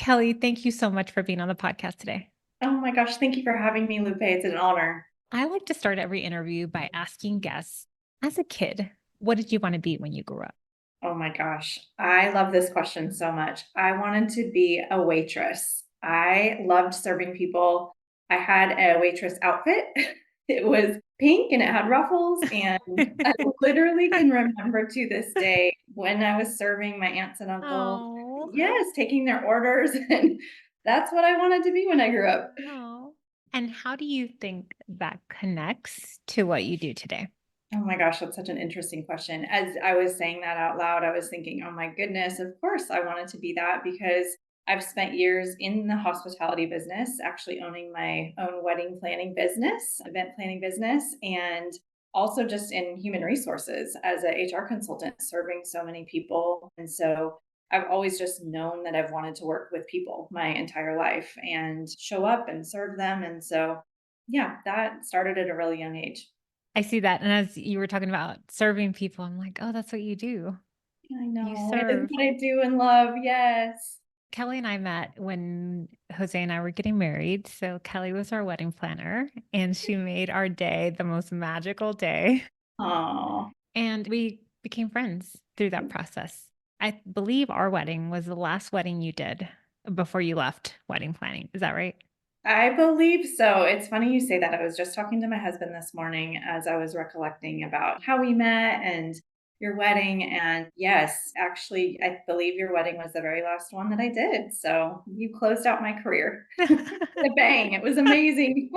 Kelly, thank you so much for being on the podcast today. Oh my gosh, thank you for having me, Lupe. It's an honor. I like to start every interview by asking guests, as a kid, what did you want to be when you grew up? Oh my gosh, I love this question so much. I wanted to be a waitress. I loved serving people. I had a waitress outfit. It was pink and it had ruffles. And I literally can remember to this day when I was serving my aunts and uncles, Oh, yes, taking their orders. And that's what I wanted to be when I grew up. oh. And how do you think that connects to what you do today? Oh my gosh, that's such an interesting question. As I was saying that out loud, I was thinking, oh my goodness, of course I wanted to be that because I've spent years in the hospitality business, actually owning my own wedding planning business, event planning business, and also just in human resources as a HR consultant, serving so many people. And so I've always just known that I've wanted to work with people my entire life and show up and serve them. And so, yeah, that started at a really young age. I see that. And as you were talking about serving people, I'm like, oh, that's what you do. I You know. It is serve. what I do and love. Yes. Kelly and I met when Jose and I were getting married. So Kelly was our wedding planner and she made our day the most magical day. Oh, And we became friends through that process. I believe our wedding was the last wedding you did before you left wedding planning. Is that right? I believe so. It's funny you say that. I was just talking to my husband this morning as I was recollecting about how we met and your wedding. And yes, actually, I believe your wedding was the very last one that I did. So you closed out my career. A bang. It was amazing.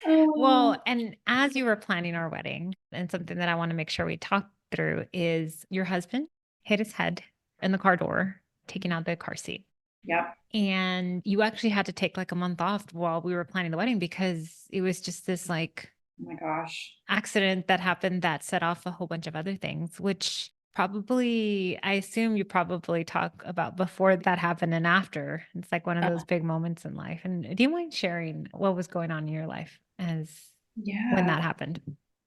Oh, Well, and as you were planning our wedding, and something that I want to make sure we talk through is your husband hit his head in the car door, taking out the car seat. yep. And you actually had to take like a month off while we were planning the wedding because it was just this like Oh my gosh. accident that happened that set off a whole bunch of other things, which probably, I assume you probably talk about before that happened and after. It's like one of those big moments in life. And do you mind sharing what was going on in your life as when Yeah. that happened?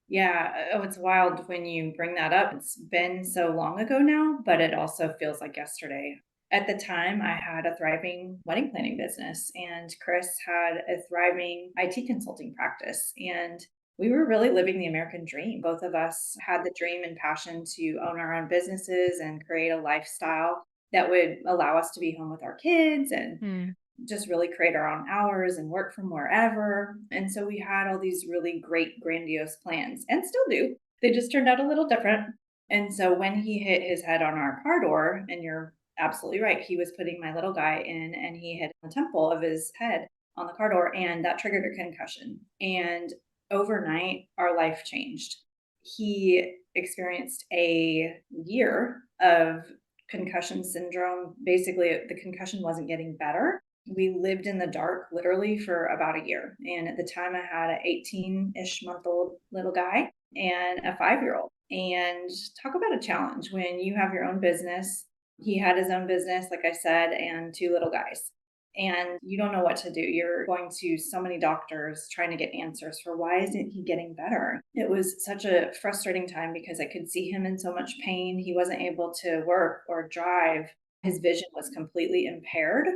Yeah. Oh, it's wild when you bring that up. It's been so long ago now, but it also feels like yesterday. At the time, I had a thriving wedding planning business, and Chris had a thriving IT consulting practice. And we were really living the American dream. Both of us had the dream and passion to own our own businesses and create a lifestyle that would allow us to be home with our kids and Hmm. just really create our own hours and work from wherever. And so we had all these really great, grandiose plans and still do. They just turned out a little different. And so when he hit his head on our car door, and you're absolutely right, he was putting my little guy in and he hit the temple of his head on the car door, and that triggered a concussion. And overnight, our life changed. He experienced a year of concussion syndrome. Basically, the concussion wasn't getting better. We lived in the dark literally for about a year. And at the time, I had an 18-ish month old little guy and a 5-year old. And talk about a challenge when you have your own business. He had his own business, like I said, and two little guys. And you don't know what to do. You're going to so many doctors trying to get answers for why isn't he getting better? It was such a frustrating time because I could see him in so much pain. He wasn't able to work or drive. His vision was completely impaired.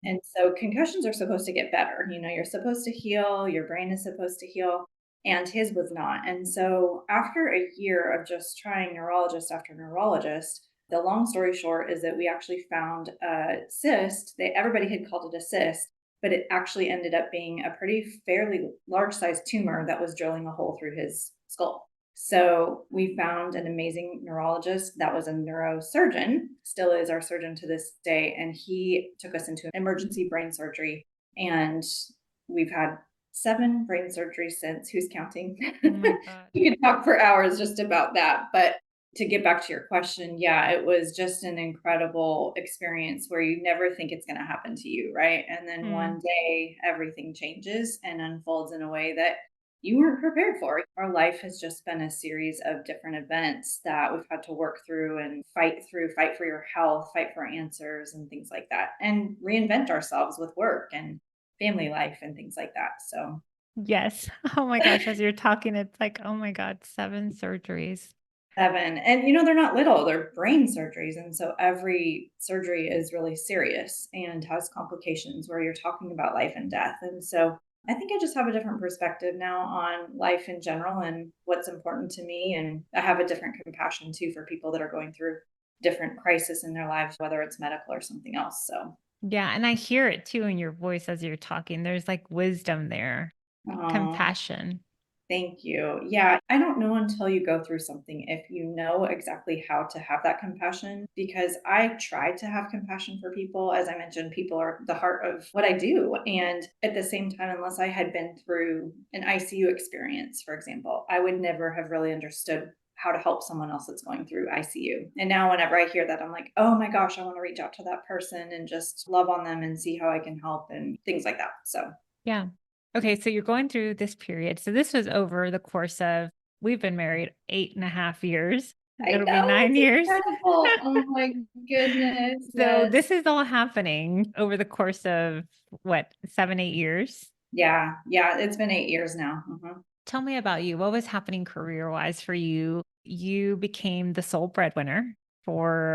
And so concussions are supposed to get better. You know, you're supposed to heal, your brain is supposed to heal, and his was not. And so after a year of just trying neurologist after neurologist, the long story short is that we actually found a cyst. Everybody had called it a cyst, but it actually ended up being a pretty fairly large sized tumor that was drilling a hole through his skull. So we found an amazing neurologist that was a neurosurgeon, still is our surgeon to this day, and he took us into emergency brain surgery. And we've had 7 brain surgeries since. Who's counting? Oh my God. We could talk for hours just about that. But to get back to your question, yeah, it was just an incredible experience where you never think it's going to happen to you, right? And then Hmm. one day everything changes and unfolds in a way that you weren't prepared for. Our life has just been a series of different events that we've had to work through and fight through, fight for your health, fight for answers, and things like that, and reinvent ourselves with work and family life and things like that. So, Yes. Oh my gosh. As you're talking, it's like, oh my God, 7 surgeries. 7. And, they're not little, they're brain surgeries. And so every surgery is really serious and has complications where you're talking about life and death. And so I think I just have a different perspective now on life in general and what's important to me. And I have a different compassion too for people that are going through different crisis in their lives, whether it's medical or something else. So, Yeah, and I hear it too in your voice as you're talking. There's like wisdom there, oh, compassion. thank you. Yeah, I don't know until you go through something if you know exactly how to have that compassion because I try to have compassion for people. As I mentioned, people are the heart of what I do. And at the same time, unless I had been through an ICU experience, for example, I would never have really understood how to help someone else that's going through ICU. And now, whenever I hear that, I'm like, oh my gosh, I want to reach out to that person and just love on them and see how I can help and things like that. So, Yeah. Okay, so you're going through this period. So this was over the course of we've been married 8.5 years. I It'll be know, 9 years. it's incredible. Oh my goodness, So yes. this is all happening over the course of what, 7, 8 years? Yeah, yeah, it's been 8 years now. Mhm. Tell me about you. What was happening career-wise for you? You became the sole breadwinner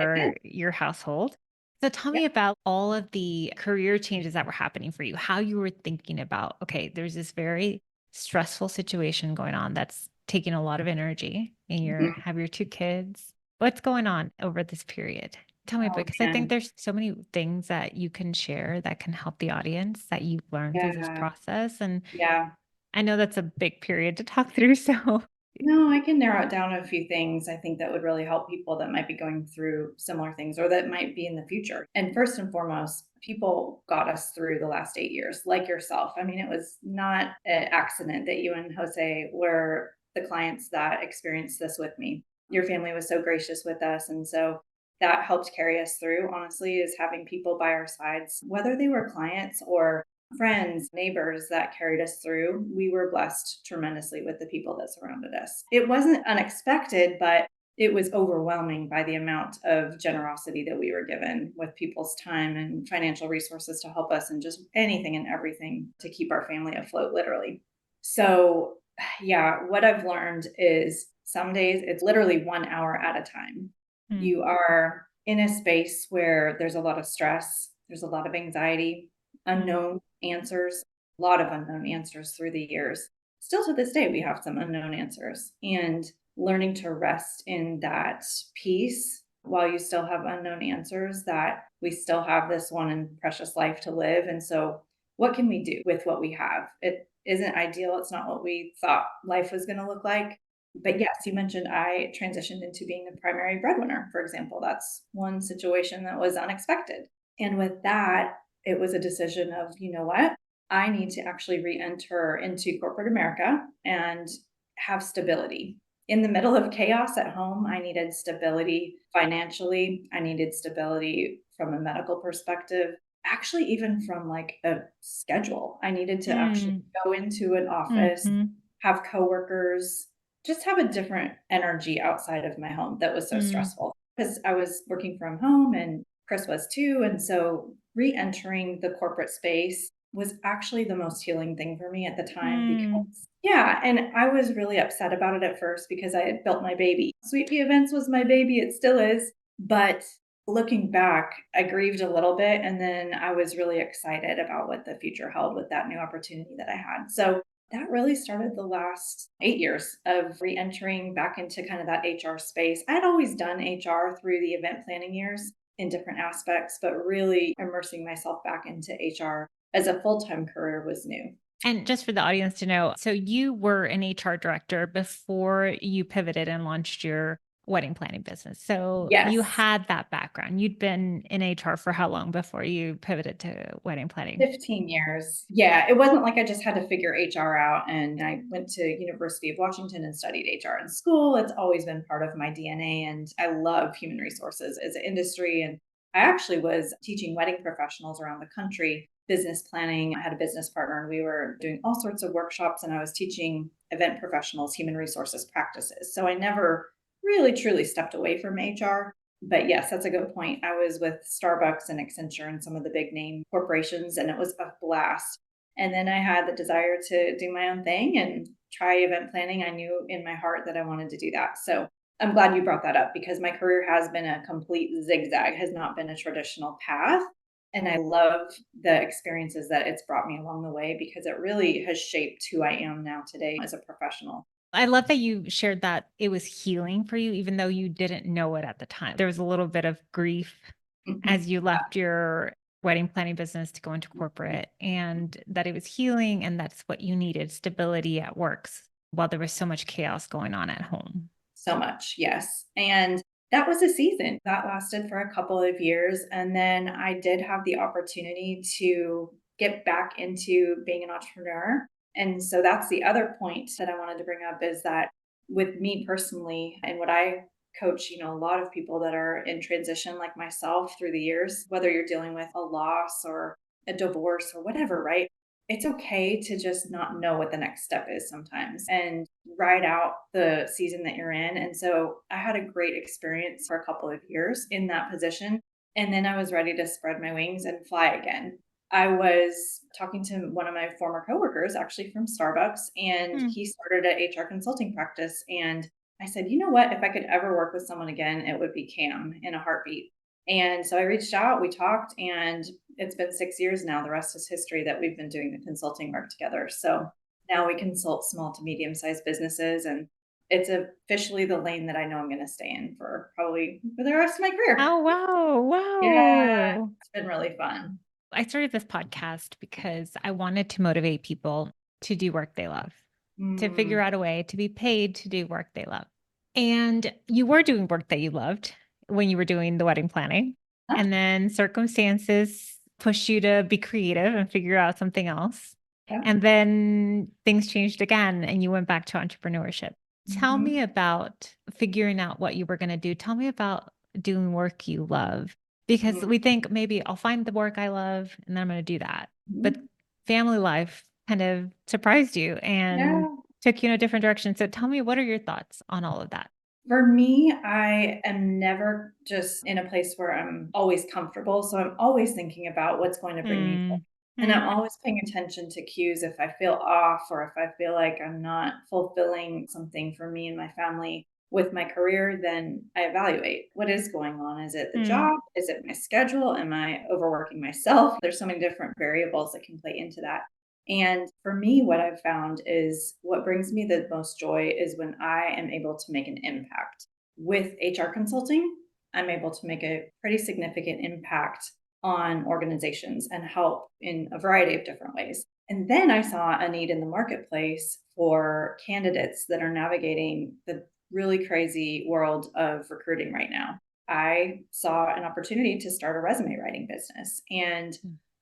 I for did, your household. So tell yeah. me about all of the career changes that were happening for you, how you were thinking about, okay, there's this very stressful situation going on that's taking a lot of energy and you Mhm. have your 2 kids. What's going on over this period? Tell me Oh, because I think man. there's so many things that you can share that can help the audience that you've learned through this Yeah, process. And yeah. I know that's a big period to talk through, so No, I can narrow it down to a few things I think that would really help people that might be going through similar things or that might be in the future. And first and foremost, people got us through the last 8 years, like yourself. I mean, it was not an accident that you and Jose were the clients that experienced this with me. Your family was so gracious with us. And so that helped carry us through, honestly, is having people by our sides, whether they were clients or friends, neighbors that carried us through. We were blessed tremendously with the people that surrounded us. It wasn't unexpected, but it was overwhelming by the amount of generosity that we were given with people's time and financial resources to help us and just anything and everything to keep our family afloat, literally. So, yeah, what I've learned is some days it's literally 1 hour at a time. mm, You are in a space where there's a lot of stress, there's a lot of anxiety, mm, unknown answers, a lot of unknown answers through the years. Still to this day, we have some unknown answers. And learning to rest in that peace while you still have unknown answers, that we still have this one and precious life to live. And so, what can we do with what we have? It isn't ideal. It's not what we thought life was going to look like. But yes, you mentioned I transitioned into being the primary breadwinner, for example. That's one situation that was unexpected. And with that, it was a decision of, you know what? I need to actually re enter into corporate America and have stability. In the middle of chaos at home, I needed stability financially. I needed stability from a medical perspective, actually, even from like a schedule. I needed to actually mm, go into an office, mhm, have coworkers, just have a different energy outside of my home that was so mm, stressful because I was working from home and Chris was too. And so re entering the corporate space was actually the most healing thing for me at the time mm, because, yeah, and I was really upset about it at first because I had built my baby. Sweet Pea Events was my baby, it still is. But looking back, I grieved a little bit. And then I was really excited about what the future held with that new opportunity that I had. So that really started the last 8 years of re entering back into kind of that HR space. I had always done HR through the event planning years in different aspects, but really immersing myself back into HR as a full time career was new. and just for the audience to know, so you were an HR director before you pivoted and launched your wedding planning business. So you Yes, had that background. You'd been in HR for how long before you pivoted to wedding planning? 15 years. Yeah, it wasn't like I just had to figure HR out and I went to University of Washington and studied HR in school. It's always been part of my DNA and I love human resources as an industry. And I actually was teaching wedding professionals around the country business planning. I had a business partner and we were doing all sorts of workshops and I was teaching event professionals human resources practices. So I never really truly stepped away from HR. But yes, that's a good point. I was with Starbucks and Accenture and some of the big name corporations, and it was a blast. And then I had the desire to do my own thing and try event planning. I knew in my heart that I wanted to do that. So I'm glad you brought that up because my career has been a complete zigzag, has not been a traditional path. And I love the experiences that it's brought me along the way because it really has shaped who I am now today as a professional. I love that you shared that it was healing for you, even though you didn't know it at the time. There was a little bit of grief Mhm. as you left your wedding planning business to go into corporate, and that it was healing, and that's what you needed, stability at works while there was so much chaos going on at home. So much, yes. And that was a season that lasted for a couple of years. And then I did have the opportunity to get back into being an entrepreneur. And so that's the other point that I wanted to bring up is that with me personally and what I coach, a lot of people that are in transition like myself through the years, whether you're dealing with a loss or a divorce or whatever, right? It's okay to just not know what the next step is sometimes and ride out the season that you're in. And so I had a great experience for a couple of years in that position. And then I was ready to spread my wings and fly again. I was talking to one of my former coworkers, actually from Starbucks, and Hmm. he started an HR consulting practice. And I said, you know what? If I could ever work with someone again, it would be Cam in a heartbeat. And so I reached out, we talked, and it's been 6 years now. The rest is history that we've been doing the consulting work together. So now we consult small to medium sized businesses, and it's officially the lane that I know I'm going to stay in for probably for the rest of my career. Oh, wow. Yeah, Wow. it's been really fun. I started this podcast because I wanted to motivate people to do work they love, to figure Mm, out a way to be paid to do work they love. And you were doing work that you loved when you were doing the wedding planning. huh? And then circumstances push you to be creative and figure out something else. Yeah. And then things changed again and you went back to entrepreneurship. Tell Hmm. me about figuring out what you were going to do. Tell me about doing work you love because we think maybe I'll find the work I love and then I'm going to do that. But Hmm. family life kind of surprised you and Yeah. took you in a different direction. So tell me, what are your thoughts on all of that? For me, I am never just in a place where I'm always comfortable. So I'm always thinking about what's going to bring me joy. Mm, And mm, I'm always paying attention to cues if I feel off or if I feel like I'm not fulfilling something for me and my family with my career, then I evaluate what is going on. Is it the mm, job? Is it my schedule? Am I overworking myself? There's so many different variables that can play into that. And for me, what I've found is what brings me the most joy is when I am able to make an impact. With HR consulting, I'm able to make a pretty significant impact on organizations and help in a variety of different ways. And then I saw a need in the marketplace for candidates that are navigating the really crazy world of recruiting right now. I saw an opportunity to start a resume writing business. And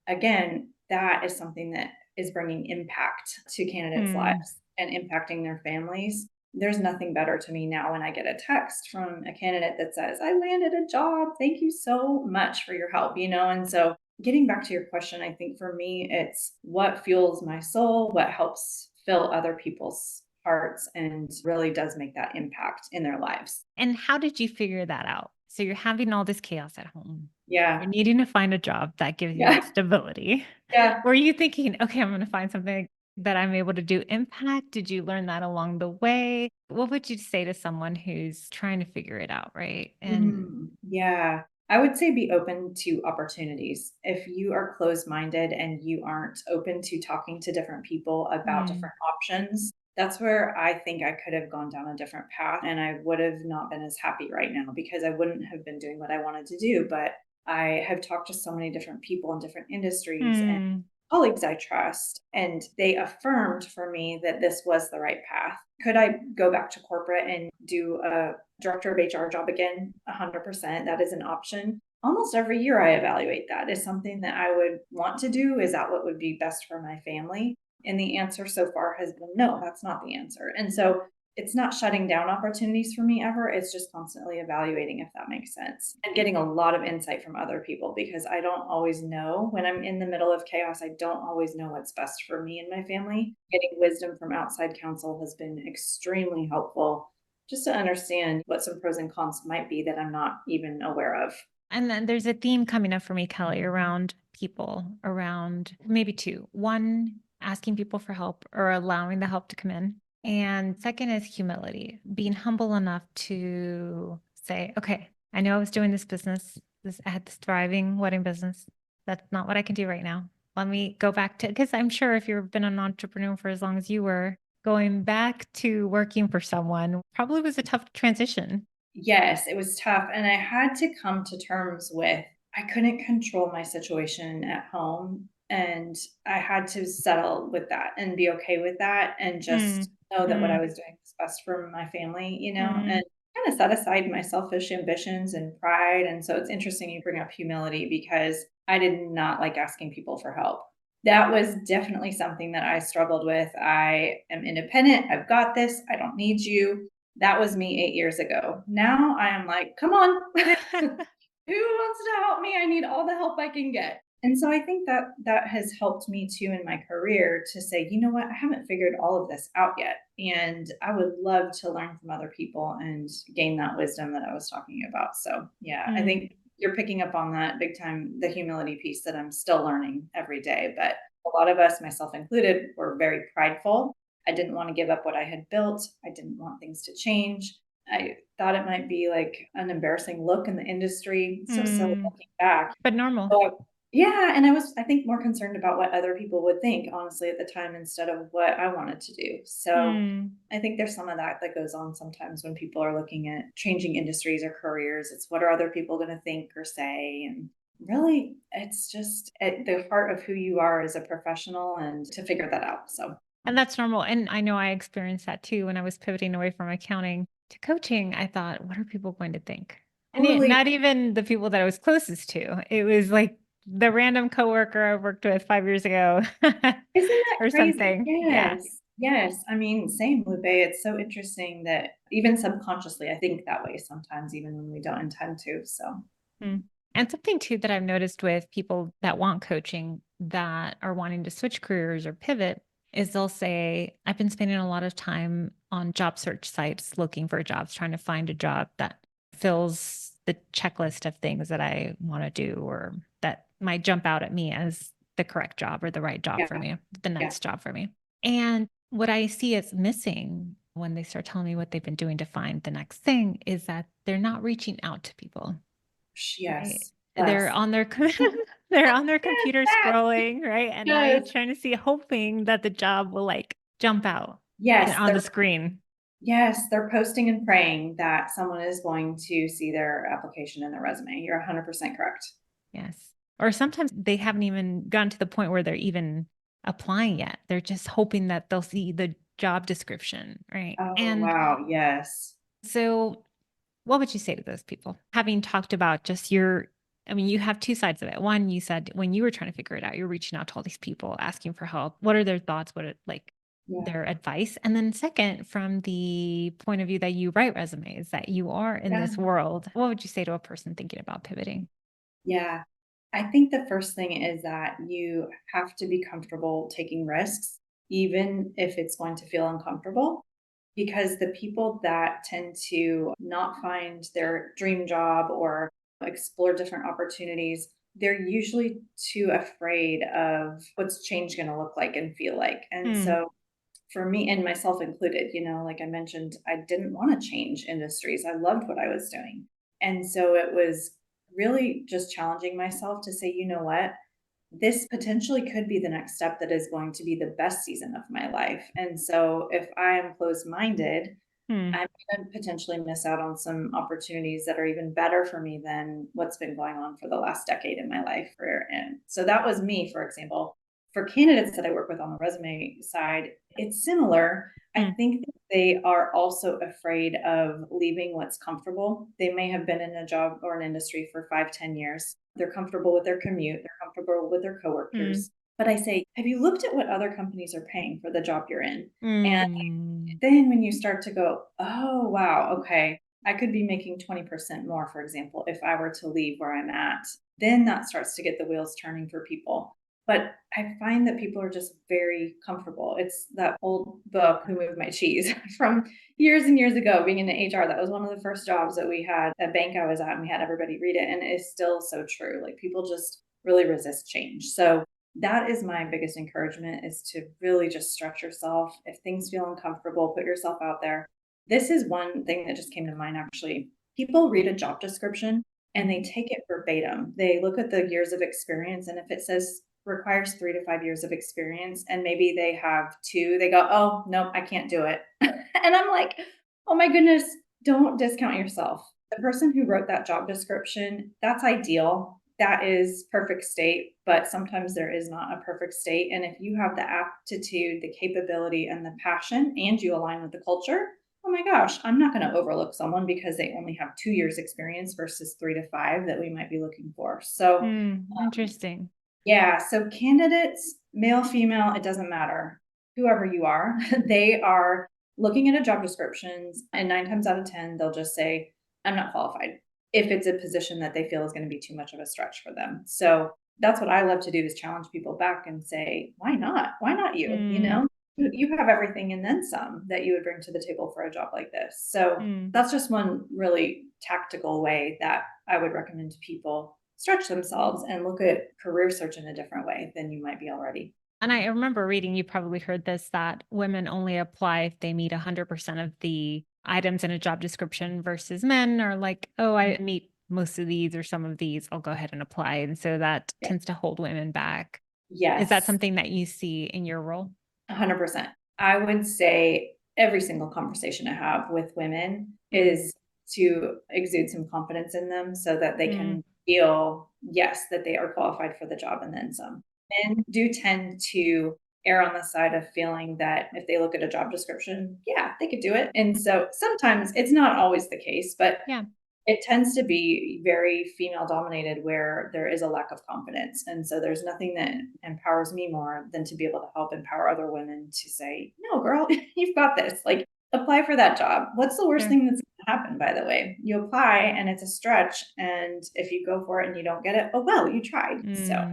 again, that is something that is bringing impact to candidates' mm, lives and impacting their families. There's nothing better to me now when I get a text from a candidate that says, I landed a job. Thank you so much for your help. And so getting back to your question, I think for me, it's what fuels my soul, what helps fill other people's hearts, and really does make that impact in their lives. And how did you figure that out? So you're having all this chaos at home. You're Yeah. needing to find a job that gives you that Yeah. stability. Yeah. Were you thinking, okay, I'm going to find something that I'm able to do impact? Did you learn that along the way? What would you say to someone who's trying to figure it out, right? And Yeah. I would say be open to opportunities. If you are closed minded and you aren't open to talking to different people about mm, different options, that's where I think I could have gone down a different path and I would have not been as happy right now because I wouldn't have been doing what I wanted to do. But I have talked to so many different people in different industries and mm, colleagues I trust, and they affirmed for me that this was the right path. Could I go back to corporate and do a director of HR job again? 100%. That is an option. Almost every year, I evaluate that. Is something that I would want to do? Is that what would be best for my family? And the answer so far has been no, that's not the answer. And so it's not shutting down opportunities for me ever. It's just constantly evaluating if that makes sense and getting a lot of insight from other people because I don't always know when I'm in the middle of chaos. I don't always know what's best for me and my family. Getting wisdom from outside counsel has been extremely helpful just to understand what some pros and cons might be that I'm not even aware of. and then there's a theme coming up for me, Kelly, around people, around maybe two. One, asking people for help or allowing the help to come in. And second is humility, being humble enough to say, okay, I know I was doing this business, I had this thriving wedding business. That's not what I can do right now. Let me go back to, because I'm sure if you've been an entrepreneur for as long as you were, going back to working for someone probably was a tough transition. Yes, it was tough, and I had to come to terms with I couldn't control my situation at home, and I had to settle with that and be okay with that and Mm, just know that what I mm, was doing was best for my family, mm, and kinda set aside my selfish ambitions and pride, and so it's interesting you bring up humility because I did not like asking people for help. That was definitely something that I struggled with. I am independent, I've got this, I don't need you. That was me 8 years ago. Now I am like, "Come on. Who wants to help me? I need all the help I can get." And so I think that that has helped me too in my career to say, "You know what? I haven't figured all of this out yet, and I would love to learn from other people and gain that wisdom that I was talking about." So, yeah, I mm, think you're picking up on that big time, the humility piece that I'm still learning every day, but a lot of us, myself included, were very prideful. I didn't want to give up what I had built. I didn't want things to change. I thought it might be like an embarrassing look in the industry. So silly mm. looking back. But normal. So, yeah, and I was, I think, more concerned about what other people would think, honestly, at the time instead of what I wanted to do. So Mm, I think there's some of that that goes on sometimes when people are looking at changing industries or careers. It's what are other people going to think or say? And really, it's just at the heart of who you are as a professional and to figure that out. So and that's normal. And I know I experienced that too when I was pivoting away from accounting to coaching. I thought, what are people going to think? And totally. not even the people that I was closest to. It was like the random coworker I worked with 5 years ago Isn't that or crazy? something. Yeah. Yes. Yes. I mean, same, Lupe. It's so interesting that even subconsciously, I think that way sometimes, even when we don't intend to. So, Mm. And something too that I've noticed with people that want coaching that are wanting to switch careers or pivot is they'll say, I've been spending a lot of time on job search sites looking for jobs, trying to find a job that fills the checklist of things that I want to do or that might jump out at me as the correct job or the right job for yeah. me, the Yeah. next job for me. And what I see is missing when they start telling me what they've been doing to find the next thing is that they're not reaching out to people. Right. Yes. They're Yes. on their they're on their Yes. computer That. scrolling, right, at Yes. night trying to see hoping that the job will, like, jump out Yes. on the screen. They're posting and praying that someone is going to see their application and their resume. You're 100% correct. Yes. Or sometimes they haven't even gotten to the point where they're even applying yet. They're just hoping that they'll see the job description, right? Oh, And wow. Yes. so what would you say to those people? Having talked about just your I mean, you have 2 sides of it. One, you said when you were trying to figure it out, you're reaching out to all these people asking for help. What are their thoughts? What are like Yeah. their advice? And then second, from the point of view that you write resumes, that you are in Yeah. this world, what would you say to a person thinking about pivoting? Yeah. I think the first thing is that you have to be comfortable taking risks, even if it's going to feel uncomfortable, because the people that tend to not find their dream job or explore different opportunities, they're usually too afraid of what's change going to look like and feel like. And Hmm. so for me and myself included, like I mentioned, I didn't want to change industries. I loved what I was doing. And so it was really just challenging myself to say, you know what? This potentially could be the next step that is going to be the best season of my life. And so if I am closed minded, Hmm. I'm going to potentially miss out on some opportunities that are even better for me than what's been going on for the last decade in my life. And so that was me, for example. For candidates that I work with on the resume side, it's similar. I Hmm. think that they are also afraid of leaving what's comfortable. They may have been in a job or an industry for 5, 10 years. They're comfortable with their commute, they're comfortable with their Hmm. coworkers. But I say, have you looked at what other companies are paying for the job you're in? And Hmm. then when you start to go, "Oh, wow, okay, I could be making 20% more," for example, if I were to leave where I'm at, then that starts to get the wheels turning for people. But I find that people are just very comfortable. It's that old book, Who Moved My Cheese, from years and years ago, being in HR. That was one of the first jobs that we had at bank I was at, and we had everybody read it, and it's still so true. Like, people just really resist change. So that is my biggest encouragement, is to really just stretch yourself. If things feel uncomfortable, put yourself out there. This is one thing that just came to mind actually. People read a job description and they take it verbatim. They look at the years of experience, and if it says requires 3 to 5 years of experience and maybe they have two, they go, oh, nope, I can't do it. And I'm like, oh my goodness, don't discount yourself. The person who wrote that job description, that's ideal. That is perfect state, but sometimes there is not a perfect state. And if you have the aptitude, the capability, and the passion, and you align with the culture, oh my gosh, I'm not going to overlook someone because they only have 2 years experience versus 3 to 5 that we might be looking for. So, Interesting. yeah, so candidates, male, female, it doesn't matter. Whoever you are, they are looking at a job descriptions, and 9 times out of 10, they'll just say, I'm not qualified, if it's a position that they feel is going to be too much of a stretch for them. So that's what I love to do, is challenge people back and say, why not? Why not you? You Mm, know, you have everything and then some that you would bring to the table for a job like this. So mm. that's just one really tactical way that I would recommend to people stretch themselves and look at career search in a different way than you might be already. And I remember reading, you probably heard this, that women only apply if they meet 100% of the items in a job description versus men are like, oh, I meet most of these or some of these, I'll go ahead and apply. And so that Yeah. tends to hold women back. Is that Yes, something that you see in your role? 100%. I would say every single conversation I have with women Mm, is to exude some confidence in them so that they mm, can feel, yes, that they are qualified for the job and then some. Men do tend to err on the side of feeling that if they look at a job description, yeah, they could do it. And so sometimes it's not always the case, but yeah. it tends to be very female dominated where there is a lack of confidence. And so there's nothing that empowers me more than to be able to help empower other women to say, no, girl, you've got this. Like, apply for that job. What's the worst Sure. thing that's going to happen, by the way? You apply and it's a stretch. And if you go for it and you don't get it, oh, well, you tried. So,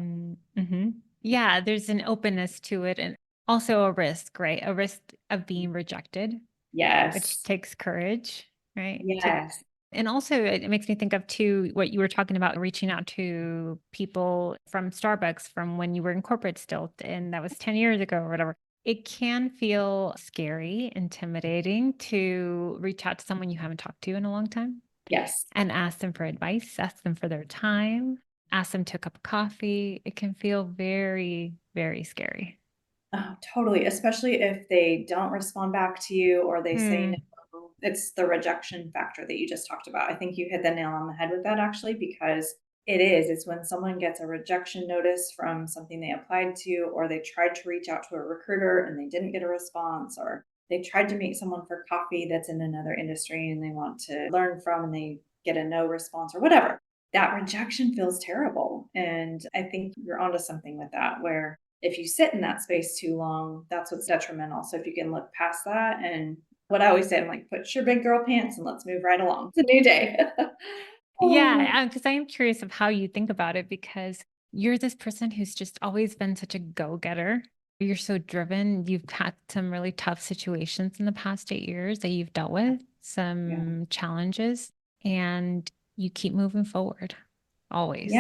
Yeah, there's an openness to it and also a risk, right? A risk of being rejected, which yes, takes courage, right? yes, And also, it makes me think of too what you were talking about, reaching out to people from Starbucks from when you were in corporate still, and that was 10 years ago or whatever. It can feel scary, intimidating to reach out to someone you haven't talked to in a long time yes. and ask them for advice, ask them for their time, ask them to a cup of coffee. It can feel very, very scary. Oh, totally, especially if they don't respond back to you or they say Hmm. no. It's the rejection factor that you just talked about. I think you hit the nail on the head with that actually, because it is. It's when someone gets a rejection notice from something they applied to, or they tried to reach out to a recruiter and they didn't get a response, or they tried to meet someone for coffee that's in another industry and they want to learn from and they get a no response or whatever. That rejection feels terrible. And I think you're onto something with that, where if you sit in that space too long, that's what's detrimental. So if you can look past that, and what I always say, I'm like, put your big girl pants and let's move right along. It's a new day. Oh, Yeah, because I am curious of how you think about it because you're this person who's just always been such a go-getter. You're so driven. You've had some really tough situations in the past 8 years that you've dealt with, yeah. some challenges, and you keep moving forward Yeah, always.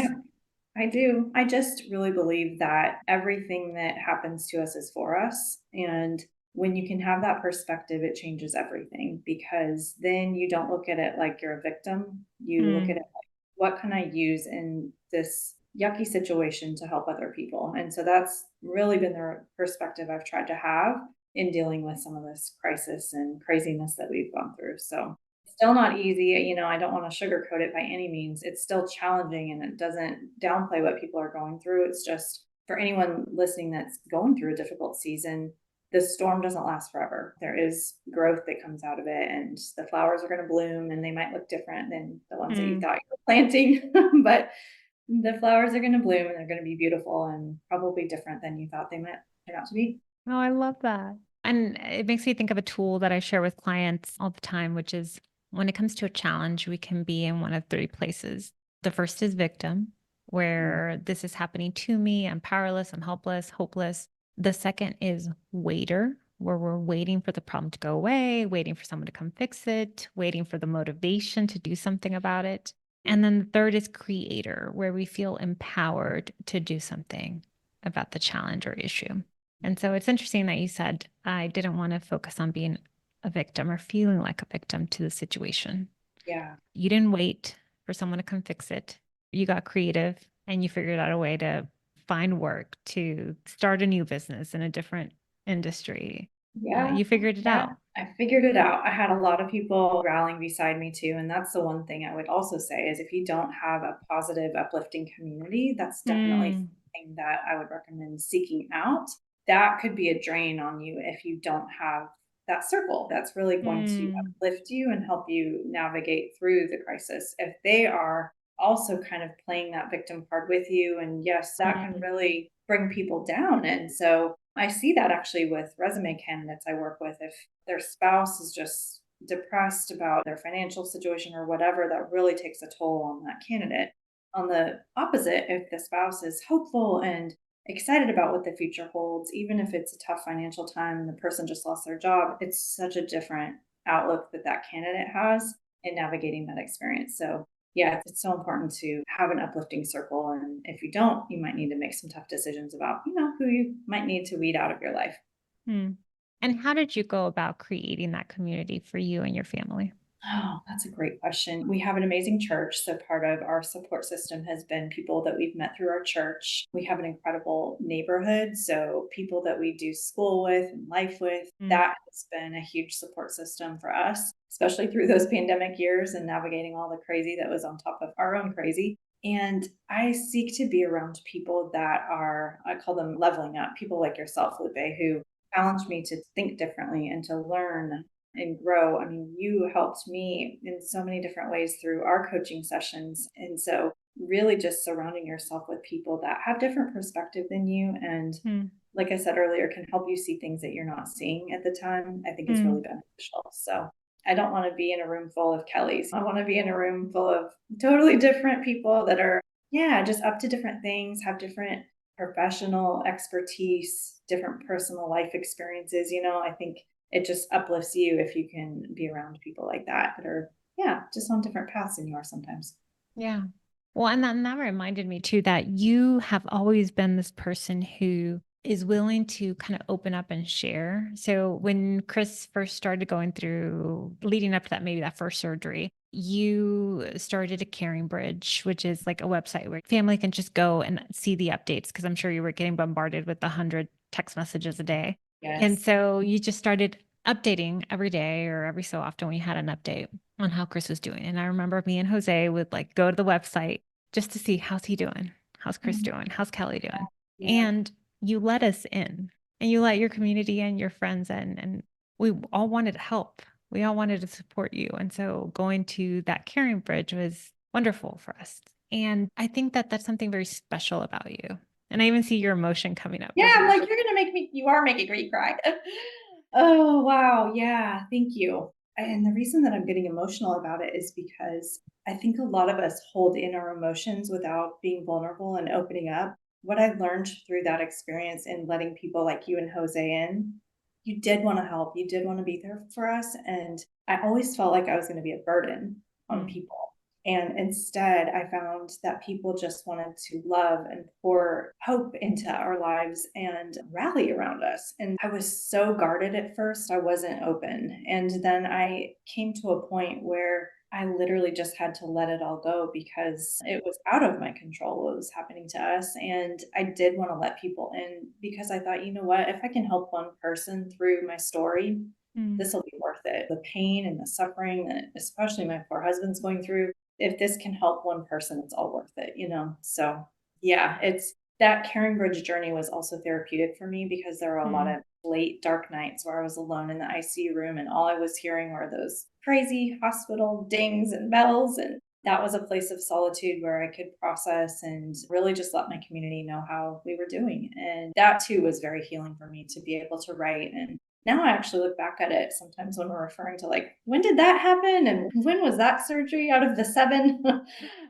I do. I just really believe that everything that happens to us is for us. And when you can have that perspective, it changes everything, because then you don't look at it like you're a victim. You look at Mm, it like, what can I use in this yucky situation to help other people? And so that's really been the perspective I've tried to have in dealing with some of this crisis and craziness that we've gone through. So still not easy. I don't want to sugarcoat it by any means. It's still challenging and it doesn't downplay what people are going through. It's just for anyone listening that's going through a difficult season, the storm doesn't last forever. There is growth that comes out of it, and the flowers are going to bloom and they might look different than the ones that you mm. thought you were planting, but the flowers are going to bloom and they're going to be beautiful and probably different than you thought they might turn out to be. Oh, I love that. And it makes me think of a tool that I share with clients all the time, which is when it comes to a challenge, we can be in one of three places. The first is victim, Mm, where this is happening to me. I'm powerless, I'm helpless, hopeless. The second is waiter, where we're waiting for the problem to go away, waiting for someone to come fix it, waiting for the motivation to do something about it. And then the third is creator, where we feel empowered to do something about the challenge or issue. And so it's interesting that you said, I didn't want to focus on being a victim or feeling like a victim to the situation. Yeah. You didn't wait for someone to come fix it. You got creative and you figured out a way to find work, to start a new business in a different industry. Yeah, You figured it yeah, out. I figured it out. I had a lot of people rallying beside me too, and that's the one thing I would also say is if you don't have a positive, uplifting community, that's definitely Mm, something that I would recommend seeking out. That could be a drain on you if you don't have that circle that's really going to mm, uplift you and help you navigate through the crisis. If they are also kind of playing that victim card with you, and yes, that can mm, really bring people down. And so I see that actually with resume candidates I work with. If their spouse is just depressed about their financial situation or whatever, that really takes a toll on that candidate. On the opposite, if the spouse is hopeful and excited about what the future holds, even if it's a tough financial time and the person just lost their job, it's such a different outlook that that candidate has in navigating that experience. So yeah, it's so important to have an uplifting circle. And if you don't, you might need to make some tough decisions about, who you might need to weed out of your life. mm. And how did you go about creating that community for you and your family? Oh, that's a great question. We have an amazing church. So, part of our support system has been people that we've met through our church. We have an incredible neighborhood. So, people that we do school with and life with, Mm, that has been a huge support system for us, especially through those pandemic years and navigating all the crazy that was on top of our own crazy. And I seek to be around people that are, I call them leveling up, people like yourself, Lupe, who challenge me to think differently and to learn and grow. I mean, you helped me in so many different ways through our coaching sessions. And so, really just surrounding yourself with people that have different perspective than you and mm, like I said earlier, can help you see things that you're not seeing at the time, I think is really mm, beneficial. So I don't want to be in a room full of Kellys. I want to be in a room full of totally different people that are, yeah, just up to different things, have different professional expertise, different personal life experiences. I think it just uplifts you if you can be around people like that are, yeah, just on different paths than you are sometimes. yeah. Well, and that reminded me too that you have always been this person who is willing to kind of open up and share. So when Chris first started going through leading up to that, maybe that first surgery, you started a caring bridge, which is like a website where family can just go and see the updates. Cause I'm sure you were getting bombarded with 100 text messages a day. And Yes. so you just started updating every day or every so often when you had an update on how Chris was doing. And I remember me and Jose would like go to the website just to see how's he doing? How's Chris Mhm. doing? How's Kelly doing? Yeah. And you let us in and you let your community and your friends in. And we all wanted to help. We all wanted to support you. And so going to that caring bridge was wonderful for us. And I think that that's something very special about you. And I even see your emotion coming up Yeah, as I'm you're like, you are making me cry. Oh, wow. Yeah, thank you. And the reason that I'm getting emotional about it is because I think a lot of us hold in our emotions without being vulnerable and opening up. What I learned through that experience in letting people like you and Jose in, you did want to help, you did want to be there for us. And I always felt like I was going to be a burden on mm, people. And instead, I found that people just wanted to love and pour hope into our lives and rally around us. And I was so guarded at first, I wasn't open. And then I came to a point where I literally just had to let it all go because it was out of my control what was happening to us. And I did want to let people in because I thought, you know what, if I can help one person through my story, mm, this will be worth it. The pain and the suffering that especially my poor husband's going through, if this can help one person, it's all worth it. So yeah, it's that caring bridge journey was also therapeutic for me because there were a lot mm, of late dark nights where I was alone in the ICU room and all I was hearing were those crazy hospital dings and bells. And that was a place of solitude where I could process and really just let my community know how we were doing. And that too was very healing for me to be able to write. And now I actually look back at it sometimes when we're referring to like, when did that happen? And when was that surgery out of the seven?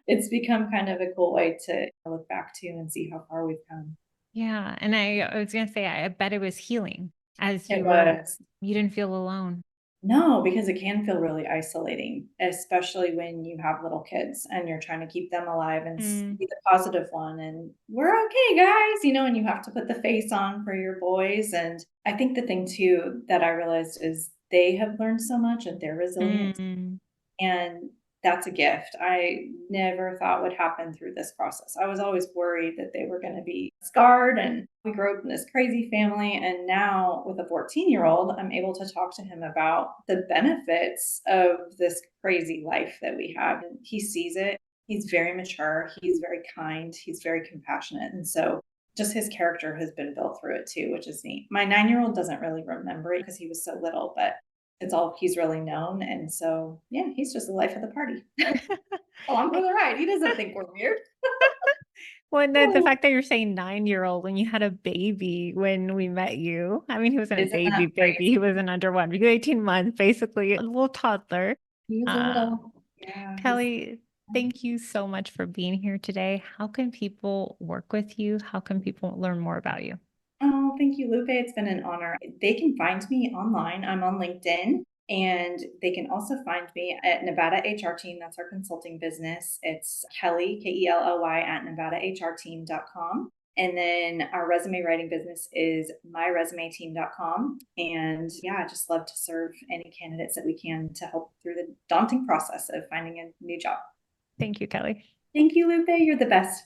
It's become kind of a cool way to look back to and see how far we've come. yeah. And I was going to say, I bet it was healing as It was. you didn't feel alone. No, because it can feel really isolating, especially when you have little kids and you're trying to keep them alive and Mm, be the positive one. And we're okay, guys, and you have to put the face on for your boys. And I think the thing too that I realized is they have learned so much and their resilience. mm, And that's a gift I never thought would happen through this process. I was always worried that they were going to be scarred. And we grew up in this crazy family. And now, with a 14-year-old, I'm able to talk to him about the benefits of this crazy life that we have. And he sees it. He's very mature. He's very kind. He's very compassionate. And so, just his character has been built through it too, which is neat. My 9-year-old doesn't really remember it because he was so little, but it's all he's really known, and so, yeah, he's just the life of the party. Along for the ride, he doesn't think we're weird. Well, and the Oh, fact that you're saying 9-year-old when you had a baby when we met you. I mean, he wasn't a isn't that baby, he crazy? wasn't under 1, he was 18 months, basically a little toddler. He's a Um, little yeah, he's Kelly, thank you so much for being here today. How can people work with you? How can people learn more about you? Oh, thank you, Lupe, it's been an honor. They can find me online, I'm on LinkedIn, and they can also find me at Nevada HR Team, that's our consulting business. It's Kelly, Kelly, at nevadahrteam.com. And then our resume writing business is myresumeteam.com. And yeah, I just love to serve any candidates that we can to help through the daunting process of finding a new job. Thank you, Kelly. Thank you, Lupe. You're the best.